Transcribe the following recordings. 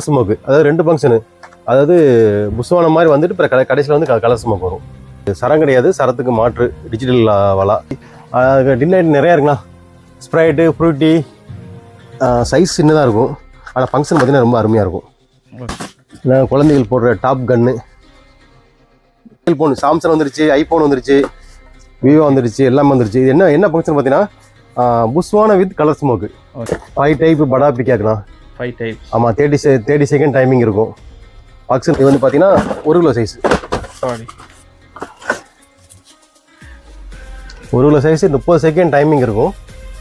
Smoke அதாவது 2 function. அதாவது புஸ்வானம் மாதிரி வந்துட்டு இப்போ கடைசியில் வந்து கலர் ஸ்மோக் வரும். சரம் கிடையாது, சரத்துக்கு மாற்று டிஜிட்டல் வலா. டின்னைட் நிறையா இருக்குண்ணா. ஸ்ப்ரைட்டு, ஃப்ரூட்டி, சைஸ் சின்னதாக இருக்கும். ஆனால் ஃபங்க்ஷன் பார்த்தீங்கன்னா ரொம்ப அருமையாக இருக்கும். குழந்தைகள் போடுற டாப் கன்னு, ஃபோன் சாம்சங் வந்துருச்சு, ஐஃபோன் வந்துருச்சு, விவோ வந்துருச்சு, எல்லாமே வந்துருச்சு. இது என்ன ஃபங்க்ஷன் பார்த்தீங்கன்னா புஸ்வான with colour smoke. 5 type Bada பிக்காக்குண்ணா. 5 type. ஆமாம், 30 செகண்ட் டைமிங் இருக்கும். ஃபங்க்ஷன் இது வந்து பார்த்தீங்கன்னா 1 kilo size. 1 kilo size, 30 second timing இருக்கும்.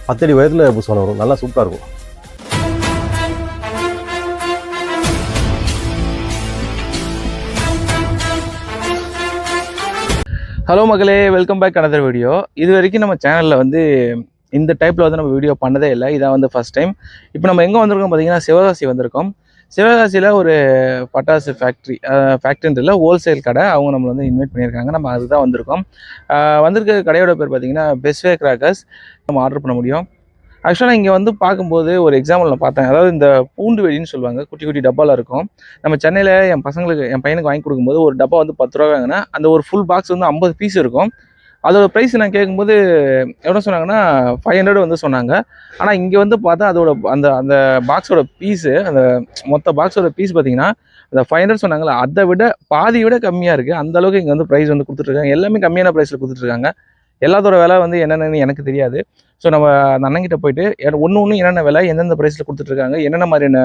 10 அடி உயரத்தில் புஸ்வானம் வரும். நல்லா சூப்பராக இருக்கும். ஹலோ மக்களே, வெல்கம் பேக் அனதர் வீடியோ. இது வரைக்கும் நம்ம சேனலில் வந்து இந்த டைப்பில் வந்து நம்ம வீடியோ பண்ணதே இல்லை. இதான் வந்து ஃபஸ்ட் டைம். இப்போ நம்ம எங்கே வந்திருக்கோம் பார்த்தீங்கன்னா சிவகாசி வந்திருக்கோம். சிவகாசியில் ஒரு பட்டாசு ஃபேக்ட்ரின்றதில் ஹோல்சேல் கடை அவங்க நம்மளை வந்து இன்வைட் பண்ணியிருக்காங்க. நம்ம அதுதான் வந்திருக்கோம். வந்திருக்க கடையோட பேர் பார்த்தீங்கன்னா பெஸ்ட் வே கிராக்கர்ஸ். நம்ம ஆர்டர் பண்ண முடியும். ஆக்சுவலாக இங்கே வந்து பார்க்கும்போது ஒரு எக்ஸாம்பிள் நான் பார்த்தேன். அதாவது இந்த பூண்டு வெடின்னு சொல்லுவாங்க, குட்டி குட்டி டப்பாவில் இருக்கும். நம்ம சென்னையில் என் பையனுக்கு வாங்கி கொடுக்கும்போது ஒரு டப்பா வந்து 10 ரூபா வாங்கினா அந்த ஒரு ஃபுல் பாக்ஸ் வந்து 50 பீஸ் இருக்கும். அதோட ப்ரைஸ் நான் கேட்கும்போது எவ்வளோ சொன்னாங்கன்னா 500 வந்து சொன்னாங்க. ஆனால் இங்கே வந்து பார்த்தா அதோட அந்த பாக்ஸோட பீஸு, அந்த மொத்த பாக்ஸோட பீஸ் பார்த்தீங்கன்னா அந்த 500 சொன்னாங்களே அதை விட பாதி விட கம்மியாக இருக்குது. அந்தளவுக்கு இங்கே வந்து ப்ரைஸ் வந்து கொடுத்துட்ருக்காங்க. எல்லாமே கம்மியான ப்ரைஸில் கொடுத்துட்ருக்காங்க. எல்லாத்தோட விலை வந்து என்னென்னு எனக்கு தெரியாது. ஸோ நம்ம அந்த அண்ணங்கிட்ட போயிட்டு ஒன்று என்னென்ன விலை, எந்தெந்த ப்ரைஸில் கொடுத்துட்ருக்காங்க, என்னென்ன மாதிரியான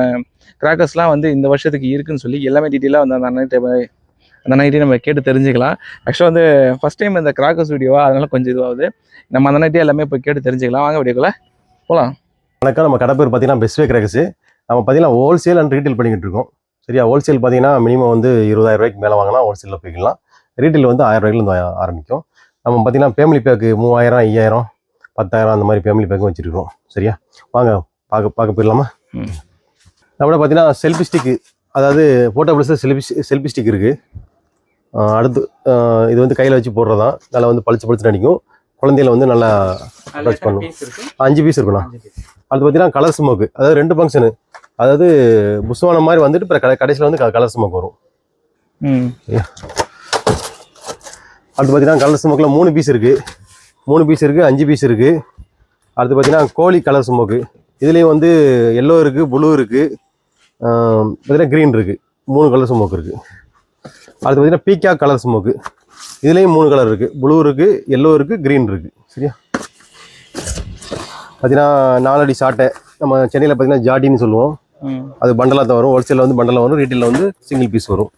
கிராக்கர்ஸ்லாம் வந்து இந்த வருஷத்துக்கு இருக்குதுன்னு சொல்லி எல்லாமே டீட்டெயிலாக வந்து அந்த அண்ணன்கிட்டே நம்ம கேட்டு தெரிஞ்சுக்கலாம். ஆக்சுவலாக வந்து ஃபஸ்ட் டைம் இந்த கிராக்கர்ஸ் வீடியோவாக, அதனால கொஞ்சம் இதுவாகுது. நம்ம அந்த அண்ணன்கிட்டே எல்லாமே போய் கேட்டு தெரிஞ்சுக்கலாம். வாங்க வீடியோக்குள்ள போகலாம். வணக்கம். நம்ம கடை பேர் பார்த்தீங்கன்னா பெஸ்ட் வே கிராக்கர்ஸ். நம்ம பார்த்தீங்கன்னா ஹோல்சேல் அண்ட் ரீட்டைல் பண்ணிக்கிட்டு இருக்கோம். சரியா? ஹோல்சேல் பார்த்தீங்கன்னா மினிமம் வந்து 20,000 ரூபாய்க்கு மேலே வாங்கினா ஹோல்சேலில் போய்க்கலாம். ரீட்டைல் வந்து 1000 ரூபாய்லேருந்து ஆரம்பிக்கும். நம்ம பார்த்தீங்கன்னா ஃபேமிலி பேக்கு 3000, 5000, 10,000 அந்த மாதிரி ஃபேமிலி பேக்கும் வச்சுருக்கோம். சரியா? வாங்க பார்க்க போயிடலாமா? நம்மளோட பார்த்தீங்கன்னா செல்ஃபி ஸ்டிக்கு, அதாவது போட்டோபிள்ஸில் செல்ஃபி ஸ்டிக் இருக்குது. அடுத்து இது வந்து கையில் வச்சு போடுறதான். நல்லா வந்து பளிச்சு அடிக்கும். குழந்தையில வந்து நல்லா டச் பண்ணும். 5 பீஸ் இருக்குண்ணா. அடுத்து பார்த்தீங்கன்னா கலர் ஸ்மோக்கு, அதாவது 2 ஃபங்க்ஷனு. அதாவது புஸ்வானம் மாதிரி வந்துட்டு இப்போ கடைசியில் வந்து கலர் ஸ்மோக் வரும். அடுத்து பார்த்தீங்கன்னா கலர் ஸ்மோக்கில் 3 பீஸ் இருக்குது. 5 பீஸ் இருக்குது. அடுத்து பார்த்தீங்கன்னா கோழி கலர் ஸ்மோக்கு. இதுலேயும் வந்து எல்லோ இருக்குது, ப்ளூ இருக்குது, பார்த்தீங்கன்னா க்ரீன் இருக்குது. 3 கலர் ஸ்மோக் இருக்குது. அடுத்து பார்த்தீங்கன்னா பீக்கா கலர் ஸ்மோக்கு. இதுலேயும் 3 கலர் இருக்குது. ப்ளூ இருக்குது, எல்லோ இருக்குது, க்ரீன் இருக்குது. சரியா? பார்த்தீங்கன்னா 4 அடி ஷார்ட்டை. நம்ம சென்னையில் பார்த்தீங்கன்னா ஜாட்டின்னு சொல்லுவோம். அது பண்டலாக தான் வரும். ஹோல்சேலில் வந்து பண்டலாக வரும், ரீட்டெயிலில் வந்து சிங்கிள் பீஸ் வரும்.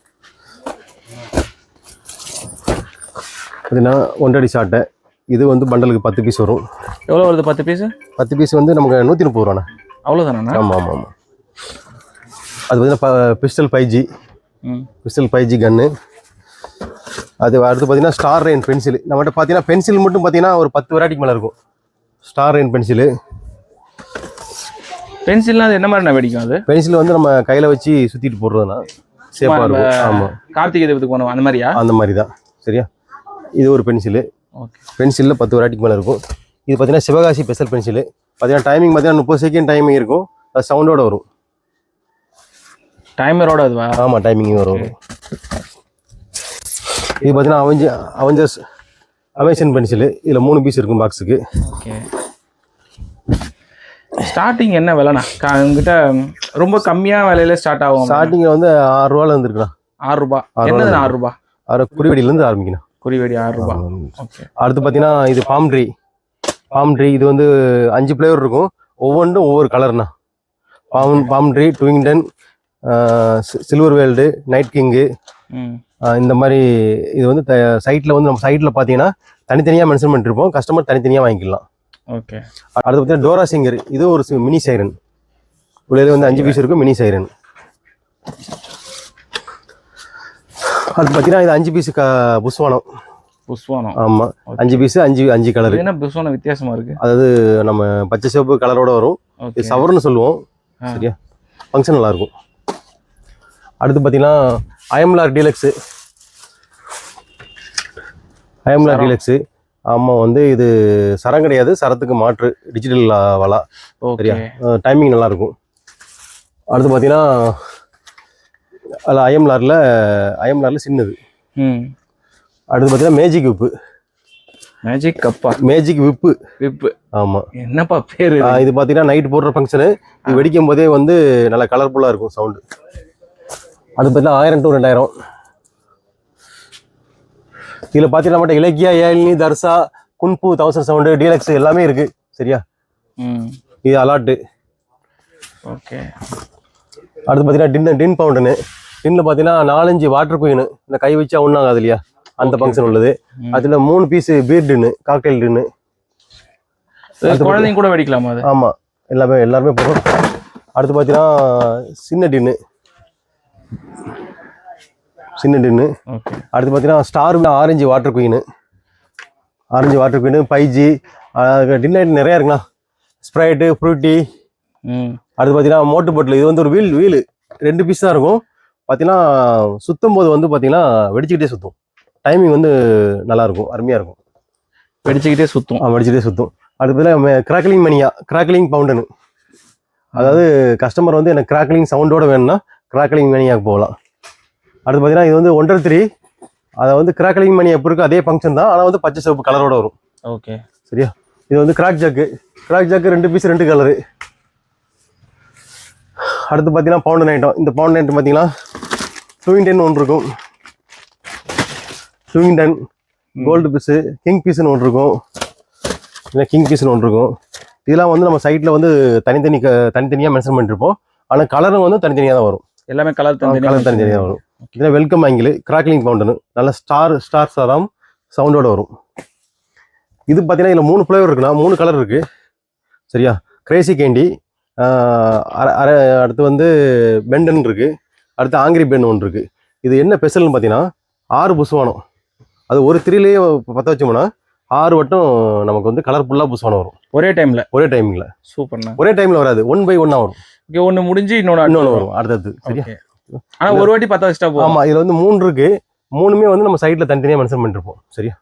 பார்த்தீங்கன்னா 1 அடி ஷார்ட்டை. இது வந்து பண்டலுக்கு 10 பீஸ் வரும். எவ்வளோ வருது 10 பீஸு? 10 பீஸ் வந்து நமக்கு 130 ரூபாண்ணா. அவ்வளோதானண்ணா? ஆமாம். அது பார்த்தீங்கன்னா பிஸ்டல் 5G கன்னு. அது அடுத்து பார்த்தீங்கன்னா ஸ்டார் ரெயின் பென்சில். நம்மகிட்ட பார்த்தீங்கன்னா பென்சில் மட்டும் பார்த்தீங்கன்னா ஒரு 10 வெரைட்டிக்கு மேலே இருக்கும். Star rain pencil. பென்சில்னால் அது என்ன மாதிரி நான் வெடிக்கும்? அது பென்சில் வந்து நம்ம கையில் வச்சு சுற்றிட்டு போடுறதுனா சேஃபாக இருக்கும். ஆமாம், கார்த்திகை தீபத்துக்கு போனோம் அந்த மாதிரியா? அந்த மாதிரி தான். சரியா? இது ஒரு பென்சிலு. ஓகே. பென்சிலில் 10 வெரைட்டிக்கு மேலே இருக்கும். இது பார்த்தீங்கன்னா சிவகாசி ஸ்பெஷல் பென்சிலு. பார்த்தீங்கன்னா டைமிங் பார்த்தீங்கன்னா 30 செகண்ட் டைமிங் இருக்கும். அது சவுண்டோட வரும். டைமரோட அதுவா? ஆமாம், டைமிங் வரும். இது பார்த்தீங்கன்னா அவெஞ்சர்ஸ் பென்சிலு. இதில் 3 பீஸ் இருக்கும் பாக்ஸுக்கு. ஓகே. ஸ்டார்டிங் என்ன விலைண்ணா? உங்ககிட்ட ரொம்ப கம்மியாக விலையில ஸ்டார்ட் ஆகும். ஸ்டார்டிங்கில் வந்து 6 ரூபாயில் வந்துருக்குண்ணா. 6 ரூபா. என்னது 6 ரூபா? குறிவெடியிலேருந்து ஆரம்பிக்கணும். குறிவெடி 6 ரூபா. ஓகே. அடுத்து பார்த்தீங்கன்னா இது பாம் ட்ரீ. இது வந்து 5 ஃப்ளேவர் இருக்கும். ஒவ்வொன்றும் ஒவ்வொரு கலர்ண்ணா. பாம் ட்ரீ, ட்விங்டன், சில்வர் வேல்டு, நைட் கிங்கு, இந்த மாதிரி. இது வந்து சைட்டில் வந்து நம்ம சைட்டில் பார்த்தீங்கன்னா தனித்தனியாக மென்ஷன் பண்ணிருப்போம். கஸ்டமர் தனித்தனியாக வாங்கிக்கலாம். ஓகே. அடுத்து பார்த்தீங்கன்னா டோரா சிங்கர். இது ஒரு மினி சைரன். உள்ளே வந்து 5 பீஸ் இருக்கும், மினி சைரன். அடுத்து பார்த்தீங்கன்னா இது 5 பீஸ் புஸ்வானம். ஆமாம், 5 பீஸ், 5 கலர். என்ன புஸ்வானம் வித்தியாசமாக இருக்குது? அதாவது நம்ம பச்சை சிவப்பு கலரோட வரும். இது சவர்னு சொல்லுவோம். சரியா? ஃபங்க்ஷன் நல்லாயிருக்கும். அடுத்து பார்த்தீங்கன்னா ஐஎம்ஆர் டீலக்ஸு. ஆமாம், வந்து இது சரம் கிடையாது, சரத்துக்கு மாற்று டிஜிட்டல் வலா. சரியா? டைமிங் நல்லாயிருக்கும். அடுத்து பார்த்தீங்கன்னா அதில் ஐஎம்ஆரில் சின்னது. அடுத்து பார்த்தீங்கன்னா மேஜிக் விப்பு. மேஜிக் கப்பா? மேஜிக் விப்பு. ஆமாம். என்னப்பா பேர்? இது பார்த்தீங்கன்னா நைட் போடுற ஃபங்க்ஷனு. இது வெடிக்கும் போதே வந்து நல்லா கலர்ஃபுல்லாக இருக்கும் சவுண்டு. அது பார்த்தீங்கன்னா 1000 to 2000. இதில் பார்த்தீங்கன்னா மட்டும் இலக்கியா, ஏழினி, தர்சா, குன்பு, 1000 சவுண்டு, டீலக்ஸ் எல்லாமே இருக்குது. சரியா? இது அலாட்டு. ஓகே. அடுத்து பார்த்தீங்கன்னா டின் பவுண்டனு. டின்னில் பார்த்தீங்கன்னா 4-5 வாட்டர் குயின், இந்த கை வச்சா ஒன்றாகாது இல்லையா, அந்த ஃபங்க்ஷன் உள்ளது. அதில் 3 பீஸு பீர் டின்னு, காக்டெயில் டின்னு. குழந்தைங்க கூட வெடிக்கலாமா அது? ஆமாம், எல்லாருமே போகும். அடுத்து பார்த்தீங்கன்னா சின்ன டின்னு. அடுத்து பார்த்தீங்கன்னா star orange water queen. 5G tin item நிறையா இருக்குண்ணா. Sprite, Frooti. அடுத்து பார்த்தீங்கன்னா மோட்டு பாட்டில். இது வந்து ஒரு வீலு 2 பீஸ் தான் இருக்கும். பார்த்தீங்கன்னா சுற்றும் போது வந்து பார்த்தீங்கன்னா வெடிச்சுக்கிட்டே சுற்றும். டைமிங் வந்து நல்லாயிருக்கும், அருமையாக இருக்கும். வெடிச்சுக்கிட்டே சுற்றும். வெடிச்சுக்கிட்டே சுற்றும். அடுத்து பார்த்தீங்கன்னா கிராக்லிங் மணியா, கிராக்லிங் பவுண்டனு. அதாவது கஸ்டமர் வந்து எனக்கு கிராக்லிங் சவுண்டோட வேணும்னா கிராக்லிங் மணியாவுக்கு போகலாம். அடுத்து பார்த்தீங்கன்னா இது வந்து 1.3. அதை வந்து கிராக்லிங் மணி எப்போ இருக்குது அதே ஃபங்க்ஷன் தான், ஆனால் வந்து பச்சை சிவப்பு கலரோட வரும். ஓகே. சரியா? இது வந்து கிராக் ஜாக்கு 2 பீஸ் 2 கலரு. அடுத்து பார்த்தீங்கன்னா பவுண்டன் ஐட்டம். இந்த பவுண்டன் ஐட்டம் பார்த்தீங்கன்னா ஸ்விங்டன் ஒன்று இருக்கும். ஸ்விங்டன் கோல்டு பீஸு, கிங் பீஸ்னு ஒன்று இருக்கும். இல்லை கிங் பீஸ்னு ஒன்று இருக்கும். இதெல்லாம் வந்து நம்ம சைட்டில் வந்து தனித்தனியாக மென்ஷன் பண்ணிருப்போம். ஆனால் கலரும் வந்து தனித்தனியாக தான் வரும். எல்லாமே கலர் தனித்தனியாக வரும். இதெல்லாம் வெல்கம் ஆங்கிள் கிராக்லிங் பவுண்டனு, நல்ல ஸ்டார் சாராம் சவுண்டோட வரும். இது பார்த்தீங்கன்னா இதில் 3 ஃப்ளேவர் இருக்குண்ணா, 3 கலர் இருக்குது. சரியா? கிரேசி கேண்டி, அடுத்து வந்து பெண்டன் இருக்குது. அடுத்து ஆங்கிரி பென் ஒன்று இருக்குது. இது என்ன ஸ்பெஷல்னு பார்த்தீங்கன்னா 6 புஸ்வானம். அது ஒரு திரிலேயே பற்ற வச்சோம்னா 6 வட்டம் நமக்கு வந்து கலர்ஃபுல்லாக புஸ்வானம் வரும். ஒரே டைமில். சூப்பர்ண்ணா. ஒரே டைமில் வராது, 1 by 1 வரும். ஒன்று முடிஞ்சு இன்னொன்று வரும் அடுத்தது. சரியா? ஆனால் ஒரு வாட்டி பற்ற வச்சுட்டா போதும். ஆமாம், இதில் வந்து 3 இருக்குது. 3மே வந்து நம்ம சைட்டில் தனித்தனியாக மென்ஷன் பண்ணிருப்போம். சரியா?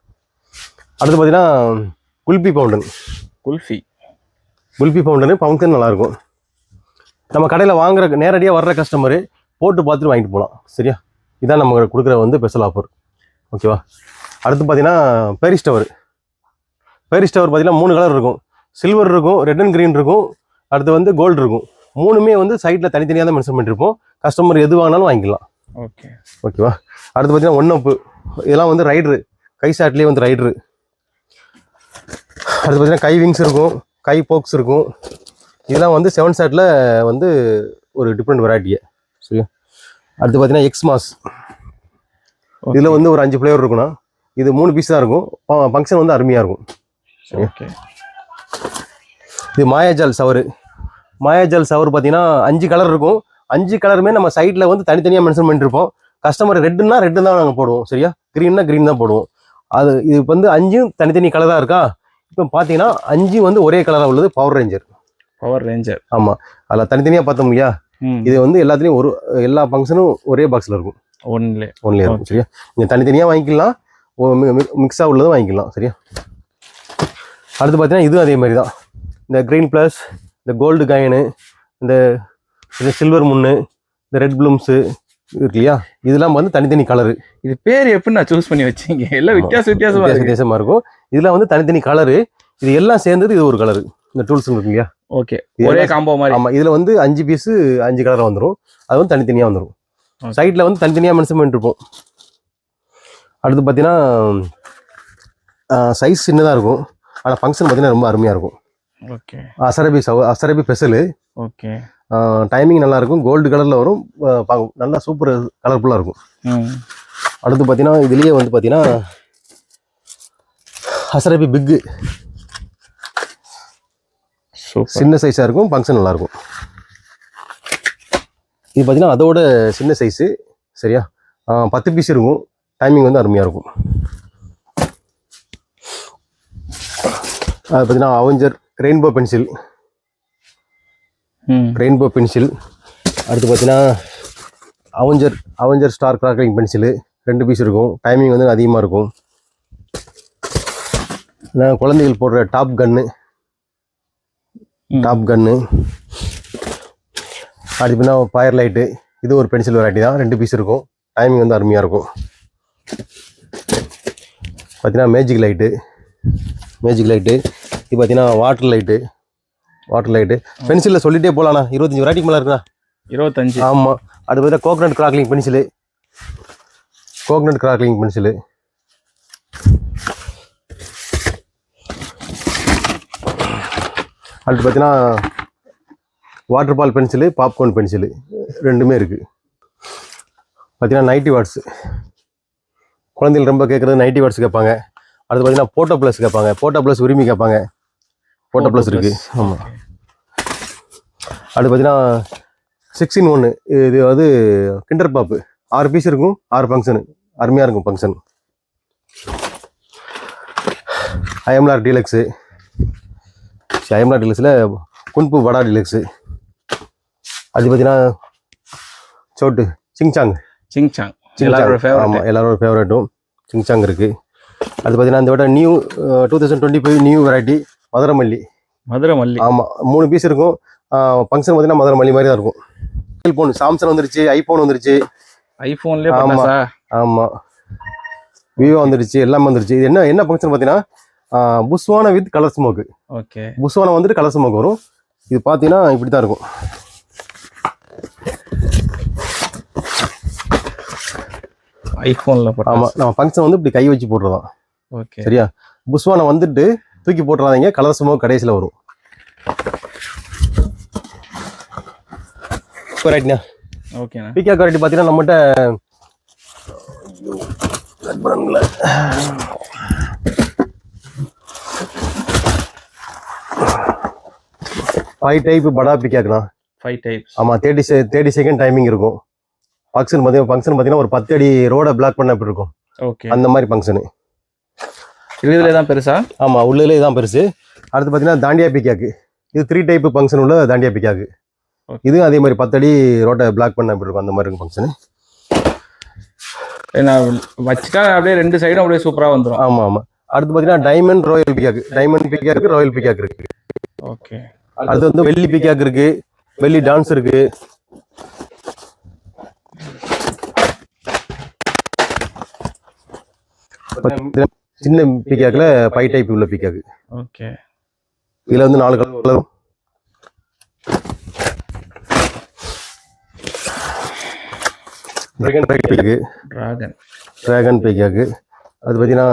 அடுத்து பார்த்தீங்கன்னா குல்பி பவுண்டன். குல்பி பவுண்டனு ஃபங்க்ஷன் நல்லாயிருக்கும். நம்ம கடையில் வாங்குற நேரடியாக வர்ற கஸ்டமரு போட்டு பார்த்துட்டு வாங்கிட்டு போகலாம். சரியா? இதான் நம்ம கொடுக்குற வந்து ஸ்பெஷல் ஆஃபர். ஓகேவா? அடுத்து பார்த்தீங்கன்னா பேரிஸ் டவர். பார்த்தீங்கன்னா 3 கலர் இருக்கும். சில்வர் இருக்கும், ரெட் அண்ட் க்ரீன் இருக்கும், அடுத்து வந்து கோல்டு இருக்கும். 3மே வந்து சைட்டில் தனித்தனியாக தான் மென்ஷன் பண்ணிருப்போம். கஸ்டமர் எது வாங்கினாலும் வாங்கிக்கலாம். ஓகேவா? அடுத்து பார்த்தீங்கன்னா 1 up. இதெல்லாம் வந்து ரைட்ரு, கை ஷாட்லேயே வந்து ரைட்ரு. அடுத்து பார்த்தீங்கன்னா கை விங்ஸ் இருக்கும், கை போக்ஸ் இருக்கும். இதெல்லாம் வந்து 7 ஷாட்டில் வந்து ஒரு டிஃப்ரெண்ட் வெரைட்டியை. சரியா? அடுத்து பார்த்தீங்கன்னா எக்ஸ்மாஸ். இதில் வந்து ஒரு 5 ஃப்ளேவர் இருக்குண்ணா. இது 3 பீஸ் தான் இருக்கும். ஃபங்க்ஷன் வந்து அருமையாக இருக்கும். சரியா? இது மாயாஜால் சவரு. பார்த்தீங்கன்னா 5 கலர் இருக்கும். 5 கலருமே நம்ம சைட்டில் வந்து தனித்தனியாக மென்ஷன் பண்ணிருப்போம். கஸ்டமர் ரெட்டுன்னா ரெட்டு தான் நாங்கள் போடுவோம். சரியா? க்ரீன்னா க்ரீன் தான் போடுவோம். இது வந்து 5 தனித்தனி கலராக இருக்கா. இப்போ பார்த்தீங்கன்னா 5 வந்து ஒரே கலராக உள்ளது பவர் ரேஞ்சர். ஆமாம், அதில் தனித்தனியாக பார்த்தோம் இல்லையா. இது வந்து எல்லாத்துலேயும் எல்லா ஃபங்க்ஷனும் ஒரே பாக்ஸில் இருக்கும். ஒன்லே இருக்கும். சரியா? நீங்கள் தனித்தனியாக வாங்கிக்கலாம், மிக்ஸாக உள்ளதும் வாங்கிக்கலாம். சரியா? அடுத்து பார்த்தீங்கன்னா இதுவும் அதே மாதிரி தான். இந்த க்ரீன் ப்ளஸ், இந்த கோல்டு காயினு, இந்த சில்வர் முன்னு, இந்த ரெட் ப்ளூம்ஸு இருக்கு இல்லையா, இதெல்லாம் வந்து தனித்தனி கலரு. இது பேர் எப்படி நான் சூஸ் பண்ணி வச்சிங்க? எல்லாம் வித்தியாசமாக இருக்கும். இதெல்லாம் வந்து தனித்தனி கலரு. இது எல்லாம் சேர்ந்தது இது ஒரு கலரு. இந்த டூல்ஸ் இருக்கு இல்லையா. ஓகே, ஒரே காம்போ மாதிரி. ஆமாம், இதில் வந்து 5 பீஸு 5 கலராக வந்துடும். அது வந்து தனித்தனியாக வந்துடும். சைட்டில் வந்து தனித்தனியாக மென்ஷன் பண்ணிருப்போம். அடுத்து பார்த்தீங்கன்னா சைஸ் சின்னதாக இருக்கும், ஆனால் ஃபங்க்ஷன் பார்த்தீங்கன்னா ரொம்ப அருமையாக இருக்கும். ஓகே. அசரபி ஸ்பெஷலு. ஓகே. டைமிங் நல்லாயிருக்கும், கோல்டு கலரில் வரும், நல்லா சூப்பர் கலர்ஃபுல்லாக இருக்கும். அடுத்து பார்த்தீங்கன்னா இதுலேயே வந்து பார்த்தீங்கன்னா அசரபி பிக்கு, சின்ன சைஸாக இருக்கும், ஃபங்க்ஷன் நல்லாயிருக்கும். இது பார்த்தீங்கன்னா அதோட சின்ன சைஸு. சரியா? 10 பீஸ் இருக்கும். டைமிங் வந்து அருமையாக இருக்கும். அது பார்த்தீங்கன்னா அவெஞ்சர் ரெயின்போ பென்சில். அடுத்து பார்த்தீங்கன்னா Avenger star crackling pencil 2 piece இருக்கும். டைமிங் வந்து அதிகமாக இருக்கும். குழந்தைகள் போடுற டாப் கன்னு. அடுத்து பார்த்தீங்கன்னா ஃபயர் லைட்டு, இது ஒரு பென்சில் வெரைட்டி தான், 2 பீஸ் இருக்கும். டைமிங் வந்து அருமையாக இருக்கும். பார்த்தீங்கன்னா மேஜிக் லைட்டு, இது பார்த்தீங்கன்னா வாட்டர் லைட்டு. பென்சிலில் சொல்லிட்டே போகலாண்ணா, 25 வெரைட்டிக்கு மேலே இருக்குண்ணா. 25. ஆமாம். அது பார்த்தீங்கன்னா கோகனட் கிராக்லிங் பென்சிலு. அடுத்து பார்த்தீங்கன்னா வாட்டர் பால் பென்சிலு, பாப்கார்ன் பென்சிலு ரெண்டுமே இருக்குது. பார்த்தீங்கன்னா நைட்டி வாட்ஸ், குழந்தைகள் ரொம்ப கேட்குறது நைட்டி வாட்ஸ் கேட்பாங்க. அடுத்து பார்த்தீங்கன்னா போட்டோ ப்ளஸ் கேட்பாங்க, போட்டோ ப்ளஸ் விரும்பி கேட்பாங்க. போட்டோ ப்ளஸ் இருக்குது. ஆமாம். அடுத்து பார்த்தீங்கன்னா 6-in-1, இது வந்து கிண்டர் பாப்பு, 6 பீஸ் இருக்கும், 6 ஃபங்க்ஷனு, அருமையாக இருக்கும் ஃபங்க்ஷன். ஐஎம்ஆர் டீலக்ஸு, ஐஎம்ஆர் டீலக்ஸில் குன்பு வடா டீலக்ஸு. அது பார்த்தீங்கன்னா சோட்டு சிங்சாங். ஆமாம், எல்லாரோட ஃபேவரட்டும் சிங்சாங் இருக்குது. அது பார்த்தீங்கன்னா இந்த வட்டம் நியூ 2025 நியூ வெரைட்டி மதுரை மல்லி. ஆமாம், 3 பீஸ் இருக்கும். ஃபங்க்ஷன் பார்த்தீங்கன்னா மதுரை மல்லி மாதிரி தான் இருக்கும். ஃபோன் சாம்சங் வந்துருச்சு, ஐஃபோன் வந்துருச்சு. ஐஃபோன்லேயே ஆமாம், விவோ வந்துருச்சு, எல்லாமே வந்துருச்சு. இது என்ன ஃபங்க்ஷன் பார்த்தீங்கன்னா புஸ்வானா வித் கலர் ஸ்மோக்கு. ஓகே, புஸ்வானா வந்துட்டு கலர் ஸ்மோக் வரும். இது பார்த்தீங்கன்னா இப்படி தான் இருக்கும். ஐஃபோனில் ஆமாம், நம்ம ஃபங்க்ஷன் வந்து இப்படி கை வச்சு போட்டுறதான். ஓகே, சரியா? புஸ்வானை வந்துட்டு தூக்கி போட்டுறாதீங்க, கலர் ஸ்மோக் கடைசியில் வரும். ரைட்ண்ணா. ஓகேண்ணா. பிகே குவாலிட்டி பார்த்தீங்கன்னா நம்மகிட்ட 5 டைப் படா பிகேக்குண்ணா. 5 டைப்ஸ். ஆமாம், 30 செகண்ட் டைமிங் இருக்கும். ஃபங்க்ஷன் பார்த்தீங்கன்னா ஒரு 10 அடி ரோடை பிளாக் பண்ண எப்படி இருக்கும். ஓகே, அந்த மாதிரி ஃபங்க்ஷனு. இதுல தான் பெருசா? ஆமாம், உள்ளதுல தான் பெருசு. அடுத்து பார்த்தீங்கன்னா தாண்டியா பிகாக்கு, இது 3 டைப் ஃபங்க்ஷன் உள்ள தாண்டியா பிகாக்கு. இதுவும் அதே மாதிரி 10 அடி ரோட்டை பிளாக் பண்ண எப்படி இருக்கும், அந்த மாதிரி இருக்கும் ஃபங்க்ஷனு. வச்சுட்டா அப்படியே 2 சைடும் அப்படியே சூப்பராக வந்துடும். ஆமாம். அடுத்து பார்த்தீங்கன்னா டைமண்ட் ராயல் பிகாக்கு, ராயல் பிகாக் இருக்கு. ஓகே. அடுத்து வந்து வெள்ளி பிகாக் இருக்கு, வெள்ளி டான்ஸ் இருக்கு. சின்ன பிகாக்ல 5 டைப் உள்ள பிகாக்கு. ஓகே. இதுல வந்து 4 கலர். டிராகன் பிகாக்கு. அது பார்த்தீங்கன்னா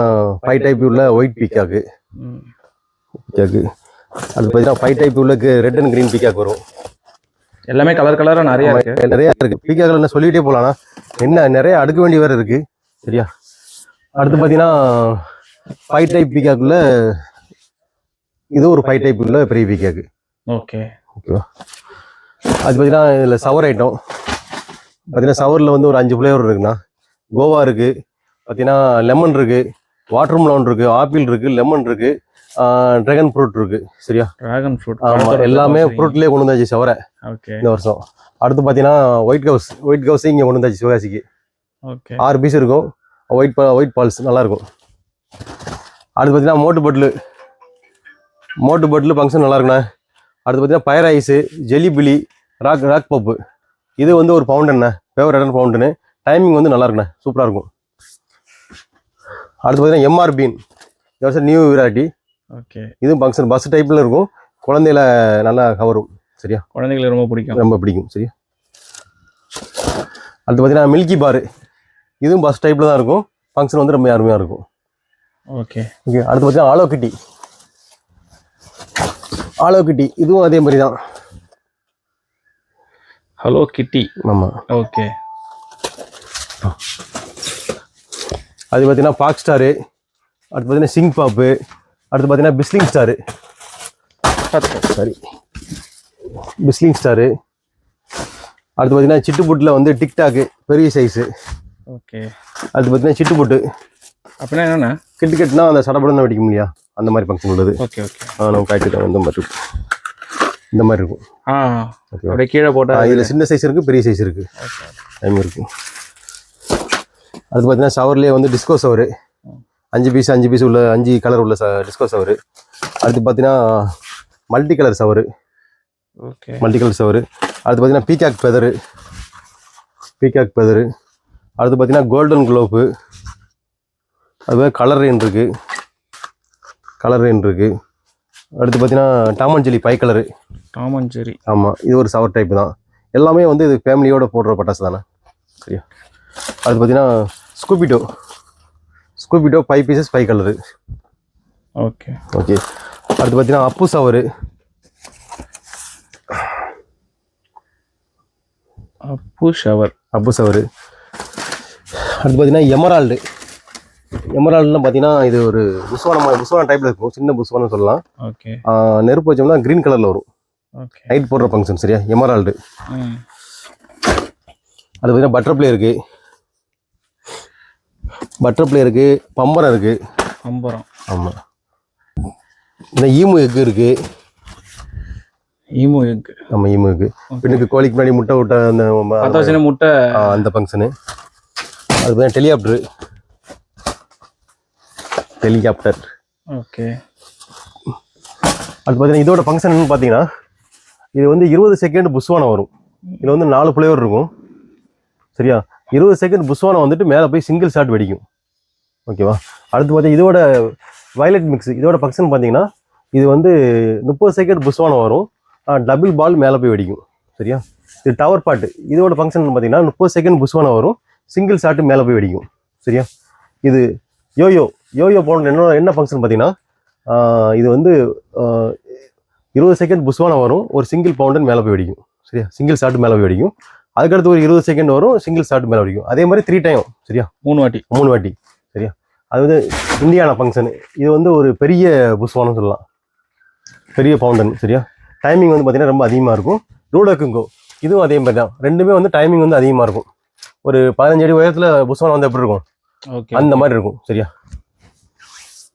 5 டைப் உள்ள ஒயிட் பிகாக்கு. அது பார்த்தீங்கன்னா 5 டைப் உள்ள ரெட் அண்ட் கிரீன் பிகாக் வரும். எல்லாமே கலராக நிறைய இருக்கு. பிகாக்ல என்ன சொல்லிட்டே போகலாம்னா, என்ன நிறைய அடுக்க வேண்டிய வேறு இருக்கு. சரியா? அடுத்து பார்த்தீங்கன்னா 5 டைப் பிகாக்குள்ள இது ஒரு 5 டைப் உள்ள பெரிய பிகாக்கு. ஓகேவா? அது பார்த்தீங்கன்னா இதில் சவர் ஐட்டம் பார்த்தீங்கன்னா சவரில் வந்து ஒரு 5 ஃப்ளேவர் இருக்குண்ணா. கோவா இருக்குது, பார்த்தீங்கன்னா லெமன் இருக்குது, வாட்டர் மெலன் இருக்குது, ஆப்பிள் இருக்குது, லெமன் இருக்குது, ட்ராகன் ஃப்ரூட் இருக்குது. சரியா? Dragon fruit. ஆமாம், எல்லாமே ஃப்ரூட்லேயே கொண்டு வந்தாச்சு சவரை இந்த வருஷம். அடுத்து பார்த்தீங்கன்னா ஒயிட் கவுஸ் இங்கே கொண்டு வந்தாச்சு சிவகாசிக்கு. 6 பீஸ் இருக்கும். ஒயிட் பால்ஸ் நல்லாயிருக்கும். அடுத்து பார்த்தீங்கன்னா மோட்டு பட்டில் ஃபங்க்ஷன் நல்லா இருக்குண்ணா. அடுத்து பார்த்தீங்கன்னா பயர் ஐஸு, ஜெலிபிலி, ராக் பப்பு. இது வந்து ஒரு ஃபவுண்டன்ண்ணா, ஃபேவரட்டான ஃபவுண்டனு. டைமிங் வந்து நல்லா இருக்குண்ணா, சூப்பராக இருக்கும். அடுத்து பார்த்தீங்கன்னா MR been, new variety. Okay. இதுவும் ஃபங்க்ஷன் பஸ் டைப்பில் இருக்கும், குழந்தையில நல்லா கவரும். சரியா? குழந்தைங்களுக்கு ரொம்ப பிடிக்கும். சரியா? அடுத்து பார்த்தீங்கன்னா மில்கி பாரு, இதுவும் பஸ் டைப்பில் தான் இருக்கும். ஃபங்க்ஷன் வந்து ரொம்ப அருமையாக இருக்கும். ஓகே. அடுத்து பார்த்தீங்கன்னா ஆலோ கிட்டி, இதுவும் அதே மாதிரி தான். ஹலோ கிட்டி. ஆமாம். ஓகே. அது பார்த்தீங்கன்னா பாக் ஸ்டாரு. அடுத்து பார்த்தீங்கன்னா சிங் பாப்பு. அடுத்து பார்த்தீங்கன்னா பிஸ்லிங் ஸ்டாரு. அடுத்து பார்த்தீங்கன்னா சிட்டுப்புட்டில் வந்து டிக்டாக்கு பெரிய சைஸு. ஓகே. அடுத்து பார்த்தீங்கன்னா சிட்டுப்புட்டு அப்படின்னா என்னென்ன கிட்டுக்கெட்னா அந்த சடப்படம் தான் வெடிக்கும் இல்லையா, அந்த மாதிரி ஃபங்க்ஷன் உள்ளது. ஓகே. நம்ம காய்ட்டு இந்த மாதிரி இருக்கும். அப்படியே கீழே போட்டால் இதில் சின்ன சைஸ் இருக்குது, பெரிய சைஸ் இருக்குது, டைம் இருக்குது. அது பார்த்தீங்கன்னா சவர்லேயே வந்து டிஸ்கோ சவரு 5 பீஸ் உள்ள 5 கலர் உள்ள டிஸ்கோ சவரு. அடுத்து பார்த்தீங்கன்னா மல்டி கலர் சவரு. அடுத்து பார்த்தீங்கன்னா பீகாக் ஃபெதரு. பீகாக் பெதரு. அடுத்து பார்த்தீங்கன்னா கோல்டன் குளோப்பு. அதுமாதிரி கலர் ரெயின் இருக்குது. அடுத்து பார்த்தீங்கன்னா Tom and Jerry 5 colour. Tom and Jerry. ஆமாம், இது ஒரு சவர் டைப் தான். எல்லாமே வந்து இது ஃபேமிலியோட போடுற பட்டாசு தானே. சரியா. அடுத்து பார்த்தீங்கன்னா ஸ்கூபிடோ 5 பீசஸ் 5 கலரு. ஓகே. அடுத்து பார்த்தீங்கன்னா அப்பு சவரு. அடுத்து பார்த்தீங்கன்னா எமரால்டுலாம் பார்த்தீங்கன்னா இது ஒரு புஸ்வானம் டைப்பில் இருக்கும். சின்ன புஸ்வானம் சொல்லலாம். ஓகே. நெருப்பு வச்சோம்னா க்ரீன் கலரில் வரும். ஓகே. நைட் போடுற ஃபங்க்ஷன். சரியா. எமரால்டு. அது பார்த்தீங்கன்னா பட்டர்ஃப்ளை இருக்குது. பம்பரம் இருக்குது. ஆமாம். இந்த ஈமு எக்கு இருக்குது. ஆமாம், ஈமு எக்கு. பெண்ணுக்கு கோழிக்கு முன்னாடி முட்டை விட்ட அந்த முட்டை அந்த ஃபங்க்ஷனு. அது பார்த்தீங்கன்னா ஹெலிகாப்டர். ஓகே. அது பார்த்தீங்கன்னா இதோட ஃபங்க்ஷன் பார்த்தீங்கன்னா இது வந்து 20 செகண்ட் புஸ்வானம் வரும். இதில் வந்து 4 ஃப்ளேவர் இருக்கும். சரியா. 20 செகண்ட் புஸ்வானம் வந்துட்டு மேலே போய் சிங்கிள் ஷாட் வெடிக்கும். ஓகேவா. அடுத்து பார்த்தீங்கன்னா இதோட வயலட் மிக்ஸ். இதோட ஃபங்க்ஷன் பார்த்தீங்கன்னா இது வந்து 30 செகண்ட் புஸ்வானம் வரும். டபுள் பால் மேலே போய் வெடிக்கும். சரியா. இது டவர் பாட்டு. இதோட ஃபங்க்ஷன் பார்த்தீங்கன்னா 30 செகண்ட் புஸ்வானம் வரும். சிங்கிள் ஷாட்டு மேலே போய் வெடிக்கும். சரியா. இது யோயோ போன என்ன ஃபங்க்ஷன் பார்த்தீங்கன்னா இது வந்து 20 செகண்ட் புஸ்வானம் வரும். ஒரு சிங்கிள் பவுண்டன் மேலே போய் வெடிக்கும். சரியா. சிங்கிள் ஷாட்டு மேலே போய் வெடிக்கும். அதுக்கடுத்து ஒரு 20 செகண்ட் வரும். சிங்கிள் ஷாட்டு மேலே வெடிக்கும். அதே மாதிரி 3 டைம். சரியா. 3 வாட்டி. சரியா. அது வந்து இந்தியானா ஃபங்க்ஷனு. இது வந்து ஒரு பெரிய புஸ்வானம் சொல்லலாம். பெரிய பவுண்டன். சரியா. டைமிங் வந்து பார்த்தீங்கன்னா ரொம்ப அதிகமாக இருக்கும். ரூடக்குங்கோ இதுவும் அதே மாதிரி தான். ரெண்டுமே வந்து டைமிங் வந்து அதிகமாக இருக்கும். ஒரு 15 அடி உயரத்தில் புஸ்வானம் வந்து எப்படி இருக்கும் அந்த மாதிரி இருக்கும். சரியா.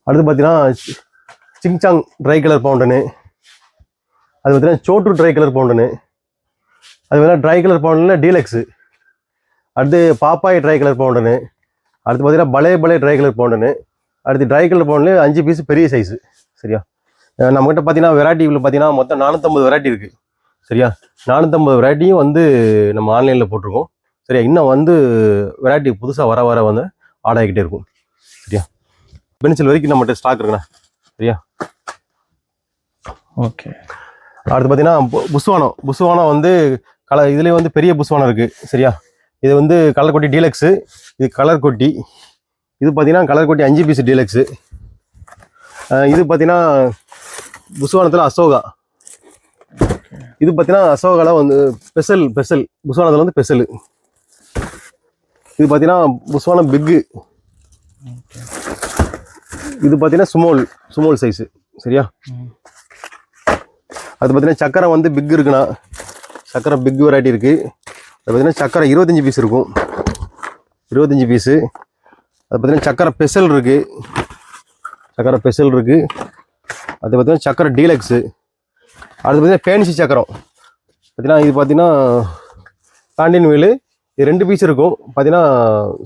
அடுத்து பார்த்தீங்கன்னா சிங்சாங் ட்ரை கலர் பவுண்டனு. அது பார்த்தீங்கன்னா சோட்டு ட்ரை கலர் பவுண்டனு. அது பார்த்தீங்கன்னா ட்ரை கலர் பவுண்டனில் டீலக்ஸு. அடுத்து பாப்பாய் ட்ரை கலர் பவுண்டனு. அடுத்து பார்த்தீங்கன்னா பலே ட்ரை கலர் பவுண்டனு. அடுத்து ட்ரை கலர் பவுண்டன்லேயே 5 பீஸ் பெரிய சைஸு. சரியா. நம்மகிட்ட பார்த்தீங்கன்னா வெரைட்டிவில் பார்த்தீங்கன்னா மொத்தம் 450 வெரைட்டி இருக்குது. சரியா. 450 வெரைட்டியும் வந்து நம்ம ஆன்லைனில் போட்டிருக்கோம். சரியா. இன்னும் வந்து வெரைட்டி புதுசாக வர வந்து ஆட் ஆகிக்கிட்டே இருக்கும். சரியா. பென்சில் வரைக்கும் நம்மகிட்ட ஸ்டாக் இருக்குண்ணா. சரியா. ஓகே. அடுத்து பார்த்தீங்கன்னா புஸ்வானம் வந்து இதுலேயே வந்து பெரிய புஸ்வானம் இருக்குது. சரியா. இது வந்து கலர் கொட்டி டீலக்ஸு. இது கலர் கொட்டி. இது பார்த்தீங்கன்னா கலர் கொட்டி 5 பீஸ் டீலக்ஸு. இது பார்த்தீங்கன்னா புஸ்வானத்தில் அசோகா. இது பார்த்தீங்கன்னா அசோகாவில் வந்து ஸ்பெஷல் புஸ்வானத்தில் வந்து ஸ்பெஷலு. இது பார்த்தீங்கன்னா புஸ்வானம் பிக்கு. இது பார்த்தீங்கன்னா சுமோல் சைஸு. சரியா. அது பார்த்தீங்கன்னா சக்கரை வந்து பிக் இருக்குண்ணா. சக்கரை பிக் வெரைட்டி இருக்குது. அது பார்த்தீங்கன்னா சக்கரை 25 பீஸ் இருக்கும். 25 பீஸு. அது பார்த்தீங்கன்னா சக்கரை ஸ்பெஷல் இருக்குது. அது பார்த்தீங்கன்னா சக்கரை டீலக்ஸு. அடுத்து பார்த்தீங்கன்னா ஃபேன்சி சக்கரம். பார்த்தீங்கன்னா இது பார்த்தீங்கன்னா பாண்டியன் வீலு. இது 2 பீஸ் இருக்கும். பார்த்தீங்கன்னா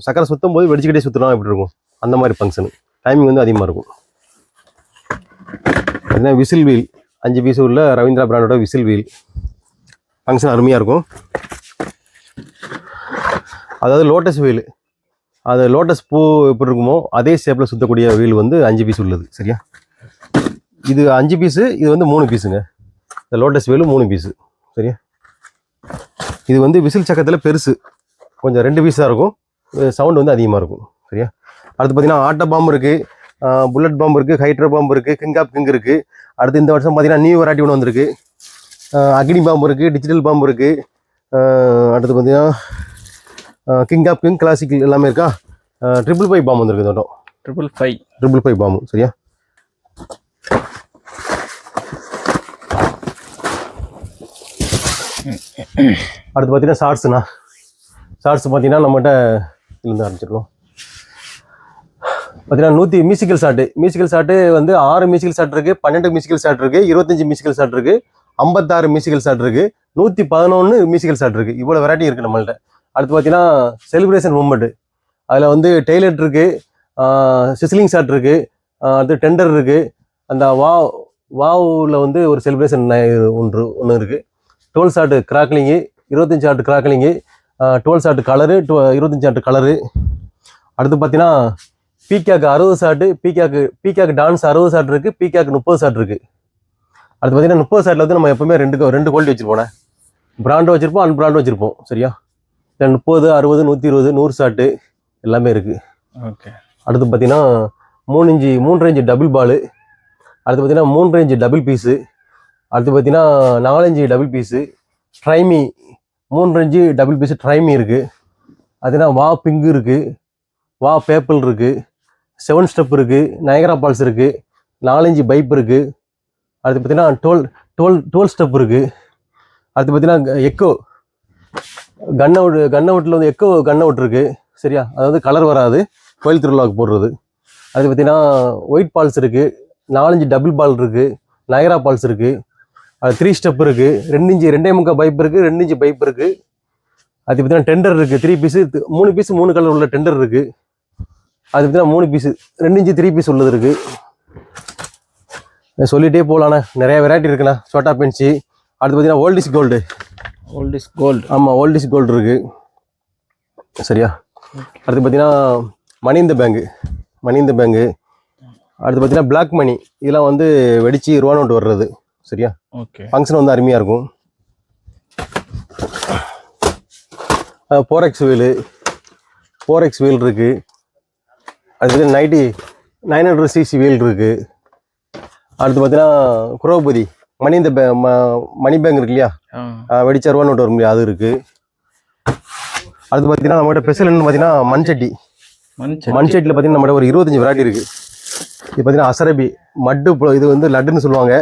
சக்கரை சுற்றும் போது வெடிச்சுக்கிட்டே சுற்றலாம் எப்படி இருக்கும் அந்த மாதிரி ஃபங்க்ஷனு. டைமிங் வந்து அதிகமாக இருக்கும். பார்த்தீங்கன்னா விசில் வீல் 5 பீஸ் உள்ள ரவீந்திரா பிராண்டோட விசில் வீல். ஃபங்க்ஷன் அருமையாக இருக்கும். அதாவது லோட்டஸ் வீல். அது லோட்டஸ் பூ எப்படி இருக்குமோ அதே ஷேப்பில் சுற்றக்கூடிய வீல் வந்து 5 பீஸ் உள்ளது. சரியா. இது 5 பீஸு. இது வந்து 3 பீஸுங்க. இந்த லோட்டஸ் வீலு 3 பீஸு. சரியா. இது வந்து விசில் சக்கரத்தில் பெருசு. கொஞ்சம் 2 பீஸ் தான் இருக்கும். சவுண்டு வந்து அதிகமாக இருக்கும். சரியா. அடுத்து பார்த்தீங்கன்னா ஆட்டோ பாம்பு இருக்குது. புல்லட் பாம்பு இருக்குது. ஹைட்ரோ பாம்பு இருக்குது. கிங் ஆஃப் கிங் இருக்குது. அடுத்து இந்த வருஷம் பார்த்தீங்கன்னா நியூ வெரைட்டி ஒன்று வந்திருக்கு. அக்னி பாம்பு இருக்குது. டிஜிட்டல் பாம்பு இருக்குது. அடுத்து பார்த்தீங்கன்னா கிங் ஆஃப் கிங் கிளாசிக் எல்லாமே இருக்கா. 555 பாம்பு வந்துருக்கு. இந்த வட்டம் 555 பாம்பு. சரியா. அடுத்து பார்த்தீங்கன்னா ஷார்ட்ஸுண்ணா. ஷார்ட்ஸ் பார்த்தீங்கன்னா நம்மகிட்ட இருந்து ஆரம்பிச்சிருக்கோம். பார்த்தீங்கன்னா 100 மியூசிக்கல் ஷாட்டு வந்து 6 மியூசிக்கல் ஷாட் இருக்குது. 12 மியூசிக்கல் ஷாட் இருக்குது. 25 மியூசிக்கல் ஷாட் இருக்குது. 56 மியூசிக்கல் ஷாட் இருக்குது. 111 மியூசிக்கல் ஷாட் இருக்குது. இவ்வளோ வெரைட்டி இருக்குது நம்மள்ட்ட. அடுத்து பார்த்தீங்கன்னா செலிப்ரேஷன் மூமெண்ட்டு. அதில் வந்து டெய்லட் இருக்குது. சிஸ்லிங் ஷாட் இருக்குது. அடுத்து டெண்டர் இருக்குது. அந்த வாவில் வந்து ஒரு செலிப்ரேஷன் ஒன்று இருக்குது. 12 shot crackling. 25 shot crackling. 12 shot colour 25 shot colour. அடுத்து பார்த்தீங்கன்னா peacock 60 shot, peacock dance 60 shot இருக்குது, பீகாக் 30 ஷாட் இருக்குது. அடுத்து பார்த்தீங்கன்னா 30 ஷாட்டில் வந்து நம்ம எப்பவுமே ரெண்டு குவாலிட்டி வச்சுருப்போம். பிராண்டும் வச்சுருப்போம், அன்பிராண்டும் வச்சுருப்போம். சரியா? 30, 60, 120, 100 ஷாட்டு எல்லாமே இருக்குது. ஓகே. அடுத்து பார்த்தீங்கன்னா 3 இன்ச்சு டபுள் பாலு. அடுத்து பார்த்தீங்கன்னா 3 இன்ச்சு டபுள் பீஸு. அடுத்து பார்த்தீங்கன்னா 4 இன்ச்சு டபுள் பீஸு. ட்ரைமி 3 இன்ச்சு டபுள் பீஸு ட்ரைமி இருக்குது. அதுனா வா பிங்கு இருக்குது, வா பேப்பிள் இருக்குது, 7 ஸ்டெப் இருக்குது, நயகரா பால்ஸ் இருக்குது, 4 இன்ச்சு பைப் இருக்குது. அடுத்து பார்த்தீங்கன்னா 12 ஸ்டெப் இருக்குது. அடுத்து பார்த்தீங்கன்னா எக்கோ கன் அவுட்டில் வந்து எக்கோ கன் அவுட் இருக்குது. சரியா? அதாவது கலர் வராது, கோயில் திருவிழாவுக்கு போடுறது. அது பார்த்தீங்கன்னா ஒயிட் பால்ஸ் இருக்குது, 4 இன்ச்சு டபுள் பால் இருக்குது, நயகரா பால்ஸ் இருக்குது. அது 3 ஸ்டெப் இருக்குது, 2 இன்ச்சு 2.25 பைப் இருக்குது, 2 இன்ச்சு பைப் இருக்குது. அது பார்த்தீங்கன்னா டெண்டர் இருக்குது, 3 பீஸு 3 பீஸு 3 கலர் உள்ள டெண்டர் இருக்குது. அது பார்த்தீங்கன்னா 3 பீஸு 2 இன்ச்சு 3 பீஸ் உள்ளது இருக்குது. சொல்லிகிட்டே போகலாண்ணே, நிறைய வெரைட்டி இருக்குண்ணா. சோட்டா பென்சி. அடுத்து பார்த்தீங்கன்னா ஓல்ட் இஸ் கோல்டு. ஆமாம், ஓல்ட் இஸ் கோல்டு இருக்குது. சரியா? அடுத்து பார்த்தீங்கன்னா மணி இந்த பேங்கு. அடுத்து பார்த்தீங்கன்னா பிளாக் மணி. இதெல்லாம் வந்து வெடிச்சு ரூபா நோட்டு வர்றது. சரியா? ஓகே. ஃபங்க்ஷன் வந்து அருமையாக இருக்கும். போரெக்ஸ் வீல் இருக்குது. அடுத்து 900 cc வீல் இருக்குது. அடுத்து பார்த்தீங்கன்னா குரோபதி மணி பேங்க் இருக்கு இல்லையா, வெடிச்சா ரூபா நோட்டு வரும் இல்லையா, அது இருக்குது. அடுத்து பார்த்தீங்கன்னா நம்மகிட்ட ஸ்பெஷல் என்னன்னு பார்த்தீங்கன்னா மண்சட்டியில் பார்த்தீங்கன்னா நம்மகிட்ட ஒரு 25 வெரைட்டி இருக்குது. இது பார்த்தீங்கன்னா அசரபி இது வந்து லட்டுன்னு சொல்லுவாங்க,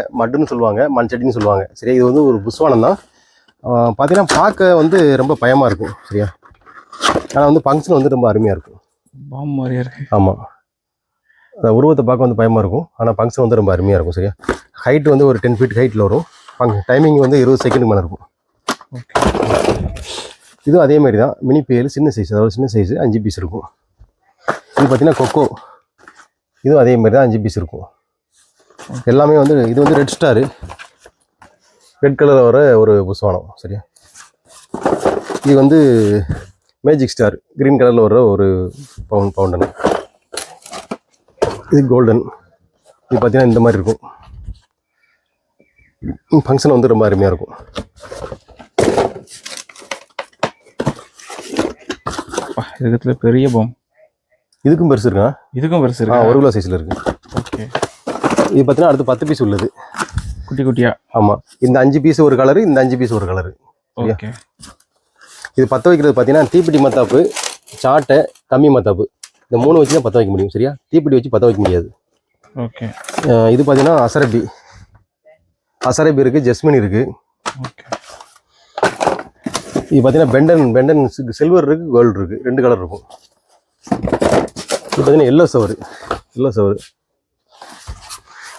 மண்சட்டின்னு சொல்லுவாங்க. சரியா? இது வந்து ஒரு புஸ்வானம் தான். பார்த்தீங்கன்னா பார்க்க வந்து ரொம்ப பயமாக இருக்கும். சரியா? ஆனால் வந்து ஃபங்க்ஷன் வந்து ரொம்ப அருமையாக இருக்கும். மாதிரியா இருக்கு. ஆமாம், அந்த உருவத்தை பார்க்க வந்து பயமாக இருக்கும், ஆனால் ஃபங்க்ஷன் வந்து ரொம்ப அருமையாக இருக்கும். சரியா? ஹைட்டு வந்து ஒரு 10 ஃபீட் ஹைட்டில் வரும். டைமிங் வந்து 20 செகண்டுக்கு மேலே இருக்கும். ஓகே. இதுவும் அதே மாதிரி தான், மினி பேல் சின்ன சைஸ், அதாவது சின்ன சைஸு 5 பீஸ் இருக்கும். இது பார்த்தீங்கன்னா கொக்கோ, இதுவும் அதே மாதிரி தான் 5 பீஸ் இருக்கும். எல்லாமே வந்து இது வந்து ரெட் ஸ்டாரு, ரெட் கலரில் வர ஒரு புஸ்வானம். சரியா? இது வந்து மேஜிக் ஸ்டார், க்ரீன் கலரில் வர ஒரு பவுண்டன். இது கோல்டன். இது பார்த்தீங்கன்னா இந்த மாதிரி இருக்கும். ஃபங்க்ஷன் வந்து ரொம்ப அருமையாக இருக்கும். இதுல பெரிய பாம். இதுக்கும் பெருசு இருக்கா? இதுக்கும் பெருசு இருக்கு. 1 கிலோ சைஸில் இருக்குது. ஓகே. இது பார்த்தீங்கன்னா அடுத்து 10 பீஸ் உள்ளது, குட்டி குட்டியா. ஆமாம், இந்த 5 பீஸ் ஒரு கலரு, இந்த 5 பீஸ் ஒரு கலரு. ஓகே. இது பற்ற வைக்கிறது பார்த்தீங்கன்னா தீப்பெட்டி மத்தாப்பு, சாட்டை, கம்மி மத்தாப்பு, இந்த 3 வச்சு தான் பற்ற வைக்க முடியும். சரியா? தீப்பெட்டி வச்சு பற்ற வைக்க முடியாது. ஓகே. இது பார்த்தீங்கன்னா அசரபி இருக்குது, ஜெஸ்மின் இருக்குது. ஓகே. இது பார்த்தீங்கன்னா பெண்டன் சில்வர் இருக்குது, கோல்டு இருக்குது, 2 கலர் இருக்கும். இது பார்த்தீங்கன்னா எல்லோ சவர்.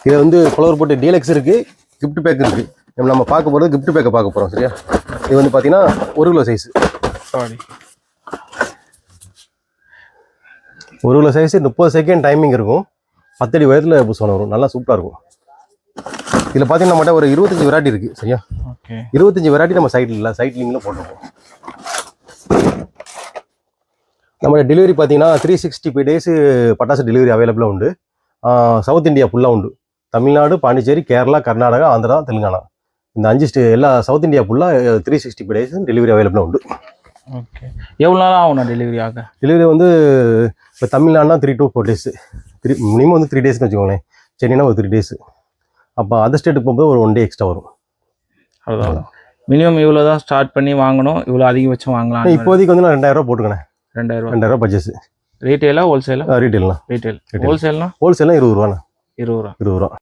இதில் வந்து ஃப்ளவர் போட்டு டீலக்ஸ் இருக்குது, கிஃப்ட் பேக் இருக்குது. நம்ம பார்க்க போகிறது கிஃப்ட் பேக்கை பார்க்க போகிறோம். சரியா? இது வந்து பார்த்தீங்கன்னா 1 kilo size. 1 kilo size, 30 second timing இருக்கும், 10 அடி உயரத்தில் புஸ்வானம் வரும். நல்லா சூப்பராக இருக்கும். இதில் பார்த்தீங்கன்னா நம்மகிட்ட ஒரு 25 வெரைட்டி இருக்குது. சரியா? ஓகே. 25 வெரைட்டி நம்ம சைட் லிங்கில் போட்டிருக்கோம். நம்ம டெலிவரி பார்த்தீங்கன்னா 365 டேஸு பட்டாசு டெலிவரி அவைலபிளாக உண்டு. சவுத் இந்தியா ஃபுல்லாக உண்டு. தமிழ்நாடு, பாண்டிச்சேரி, கேரளா, கர்நாடகா, ஆந்திரா, தெலுங்கானா, இந்த 5 எல்லா சவுத் இந்தியா ஃபுல்லாக 365 டேஸ் டெலிவரி அவைலபிளாக உண்டு. ஓகே. எவ்வளோ நாள் ஆகும் டெலிவரி ஆக? டெலிவரி வந்து இப்போ தமிழ்நாடுனா 3 to 4 days, மினிமம் வந்து 3 daysனு வச்சுக்கோங்களேன். சென்னைனா ஒரு 3 days. அப்போ அதர் ஸ்டேட்டுக்கு போகும்போது ஒரு 1 day எக்ஸ்ட்ரா வரும். அவ்வளோதான். மினிமம் இவ்வளோ தான் ஸ்டார்ட் பண்ணி வாங்கணும், இவ்வளோ அதிகபட்சம் வாங்கலாம். இப்போதைக்கு வந்து நான் 2000 ரூபா போட்டுக்கணேன். 2000 பர்ச்சேஸ். ரீட்டெயிலா ஹோல்சேலா? ரீட்டெயில்னா. ரீட்டெயில். ஹோல்சேல்னா? ஹோல்சேல்னா 20 ரூபாண்ணா. 20 ரூபா. 20 ரூபா.